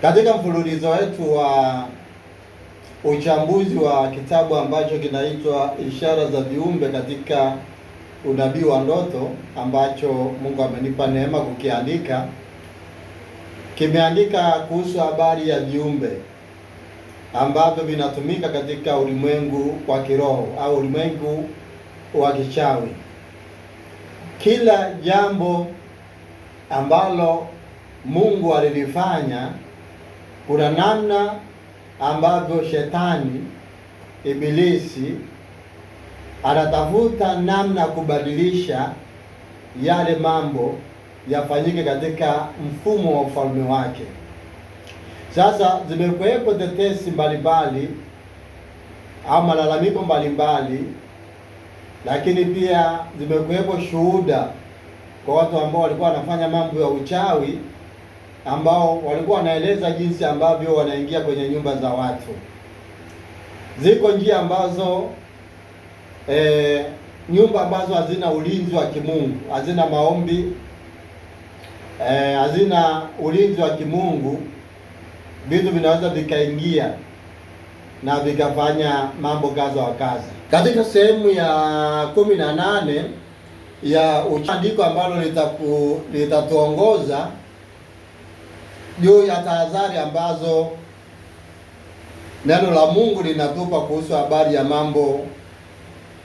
Katika mfululizo wetu wa uchambuzi wa kitabu ambacho kinaitwa Ishara za Viumbe katika Unabii wa Ndoto, ambacho Mungu amenipa neema kukiandika, kimeandika kuhusu habari ya viumbe ambavyo vinatumika katika ulimwengu wa kiroho au ulimwengu wa kichawi. Kila jambo ambalo Mungu alilifanya, kuna namna ambavyo shetani, ibilisi, anatafuta namna kubadilisha yale mambo yafanyike katika mfumo wa ufalme wake. Sasa zimekuwepo tetesi mbalimbali au malalamiko mbalimbali, lakini pia zimekuwepo shuhuda kwa watu ambao walikuwa wanafanya mambo ya uchawi, ambao walikuwa wanaeleza jinsi ambavyo wanaingia kwenye nyumba za watu. Ziko njia ambazo nyumba ambazo hazina ulinzi wa kimungu, hazina maombi, hazina ulinzi wa kimungu, vitu vinaweza vikaingia na vikafanya mambo kadha wa kadha. Katika sehemu ya 18 ya andiko ambalo litatuongoza juu ya tahadhari ambazo neno la Mungu linatupa kuhusu habari ya mambo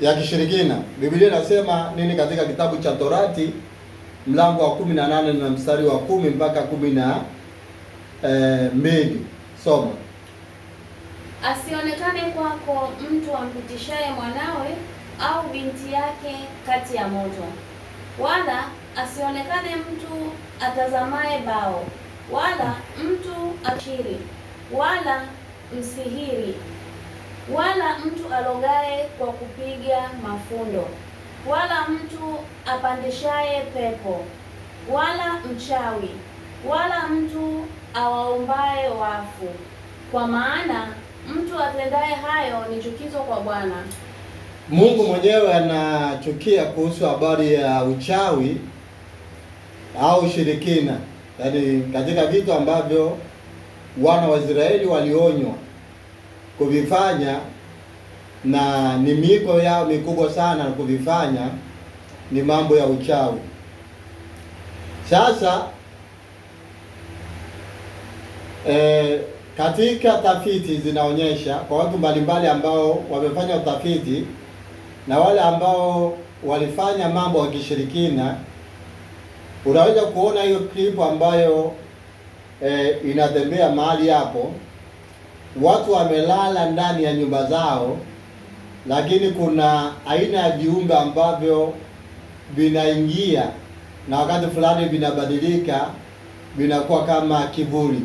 ya kishirikina. Biblia inasema nini katika kitabu cha Torati mlango wa 18 na mstari wa 10 mpaka 12? Soma. Asionekane kwako mtu ampitishaye mwanawe au binti yake kati ya moto, wala asionekane mtu atazamaye bao, wala mtu achiri, wala msihiri, wala mtu alogaye kwa kupiga mafundo, wala mtu apandishaye pepo, wala mchawi, wala mtu awaombaye wafu, kwa maana mtu atendaye hayo ni chukizo kwa Bwana. Mungu mwenyewe anachukia kuhusu habari ya uchawi au ushirikina, yaani katika vitu ambavyo wana wa Israeli walionywa kuvifanya, na ni miko yao mikubwa sana kuvifanya, ni mambo ya uchawi. Sasa katika tafiti zinaonyesha kwa watu mbalimbali ambao wamefanya utafiti na wale ambao walifanya mambo ya kishirikina, unaweza kuona hiyo clip ambayo inatembea mahali hapo. Watu wamelala ndani ya nyumba zao, lakini kuna aina ya viumbe ambavyo vinaingia na wakati fulani vinabadilika, vinakuwa kama kivuli.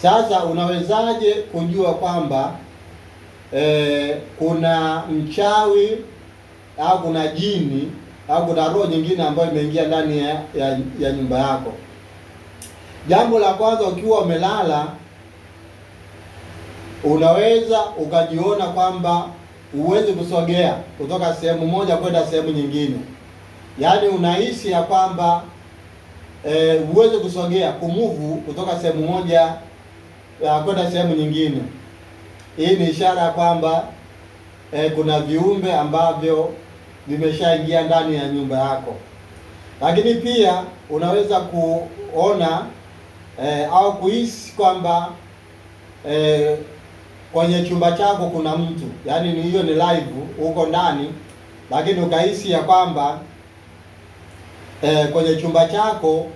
Sasa unawezaje kujua kwamba kuna mchawi au kuna jini au kuna roho nyingine ambayo imeingia ndani ya nyumba yako? Jambo la kwanza, ukiwa umelala, unaweza ukajiona kwamba huwezi kusogea kutoka sehemu moja kwenda sehemu nyingine. Yaani unahisi ya kwamba huwezi kusogea, kumuvu kutoka sehemu moja kwenda sehemu nyingine. Hii ni ishara ya kwamba kuna viumbe ambavyo vimeshaingia ndani ya nyumba yako. Lakini pia unaweza kuona au kuhisi kwamba kwenye chumba chako kuna mtu, yaani hiyo ni live, uko ndani, lakini ukahisi ya kwamba kwenye chumba chako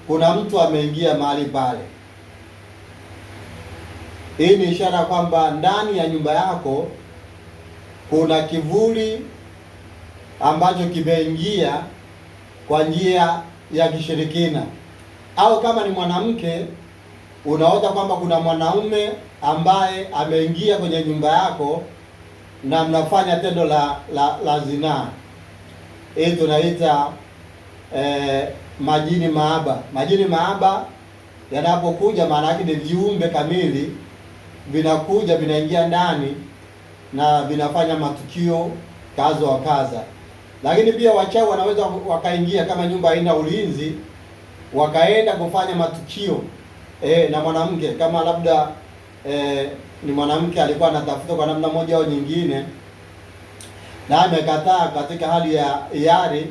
kuna mtu ameingia mahali pale. Hii ni ishara kwamba ndani ya nyumba yako kuna kivuli ambacho kimeingia kwa njia ya kishirikina. Au kama ni mwanamke, unaota kwamba kuna mwanaume ambaye ameingia kwenye nyumba yako na mnafanya tendo la zinaa. Hii tunaita majini mahaba. Majini mahaba yanapokuja, maana yake ni viumbe kamili vinakuja, vinaingia ndani na vinafanya matukio kadha wa kadha. Lakini pia wachawi wanaweza wakaingia, kama nyumba haina ulinzi, wakaenda kufanya matukio na mwanamke, kama labda ni mwanamke alikuwa anatafuta kwa namna moja au nyingine, na amekataa katika hali ya hiari.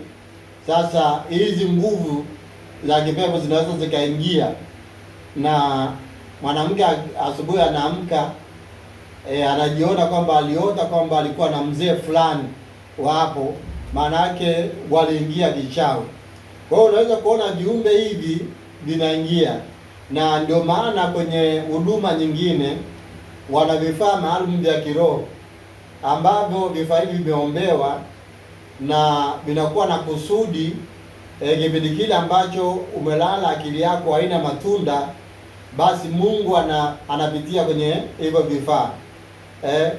Sasa hizi nguvu za kipepo zinaweza zikaingia, na mwanamke asubuhi anaamka, anajiona kwamba aliota kwamba alikuwa na mzee fulani wapo, maana yake waliingia kichawi. Kwa hiyo unaweza kuona viumbe hivi vinaingia, na ndio maana kwenye huduma nyingine wana vifaa maalum vya kiroho ambavyo vifaa hivi vimeombewa na vinakuwa na kusudi. Kipindi kile ambacho umelala, akili yako haina matunda, basi Mungu anapitia kwenye hivyo vifaa.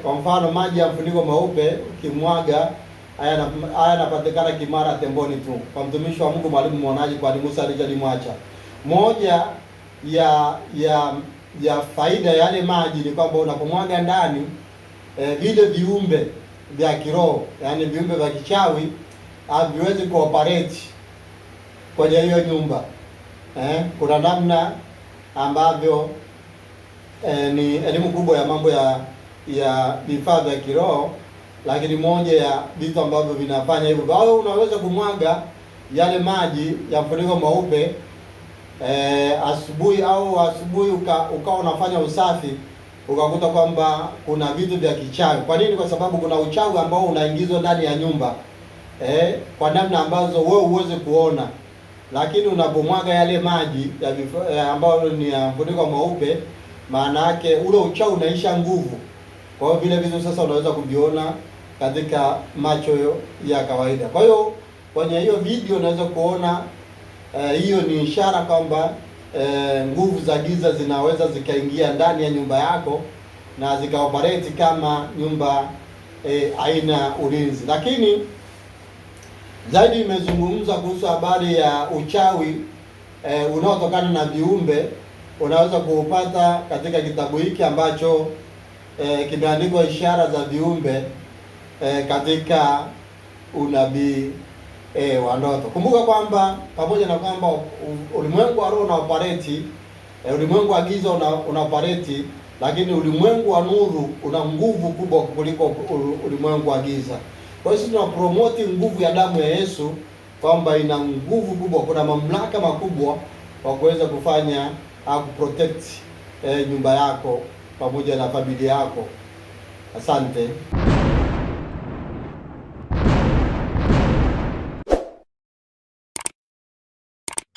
Kwa mfano maji ya mfuniko mweupe ukimwaga, haya yanapatikana Kimara Temboni tu kwa mtumishi wa Mungu Mwalimu Mwonaji kwa Musa Richard Mwacha. Moja ya faida ya yale maji ni kwamba unapomwaga ndani vile viumbe vya kiroho, yaani viumbe vya kichawi haviwezi kuoperate kwenye hiyo nyumba. Kuna namna ambavyo ni elimu kubwa ya mambo ya vifaa vya kiroho, lakini moja ya vitu ambavyo vinafanya hivyo. Kwa hiyo unaweza kumwaga yale maji ya mfuniko mweupe asubuhi ukawa unafanya usafi, ukakuta kwamba kuna vitu vya kichawi. Kwa nini? Kwa sababu kuna uchawi ambao unaingizwa ndani ya nyumba kwa namna ambazo wewe uweze kuona, lakini unapomwaga yale maji ambayo ni ya mfuniko mweupe, maana yake ule uchawi unaisha nguvu. Kwa hiyo vile vitu sasa unaweza kuviona katika macho ya kawaida. Kwa hiyo kwenye hiyo video unaweza kuona hiyo ni ishara kwamba nguvu za giza zinaweza zikaingia ndani ya nyumba yako na zikaoperate kama nyumba haina ulinzi. Lakini zaidi imezungumza kuhusu habari ya uchawi unaotokana na viumbe. Unaweza kuupata katika kitabu hiki ambacho kimeandikwa Ishara za Viumbe katika unabii wa ndoto. Kumbuka kwamba pamoja na kwamba ulimwengu wa roho unaoperate, ulimwengu wa giza unaoperate, lakini ulimwengu wa nuru una nguvu kubwa kuliko ulimwengu wa giza. Kwa hiyo sisi tunapromote nguvu ya damu ya Yesu kwamba ina nguvu kubwa, kuna mamlaka makubwa kwa kuweza kufanya au kuprotect nyumba yako pamoja na familia yako. Asante.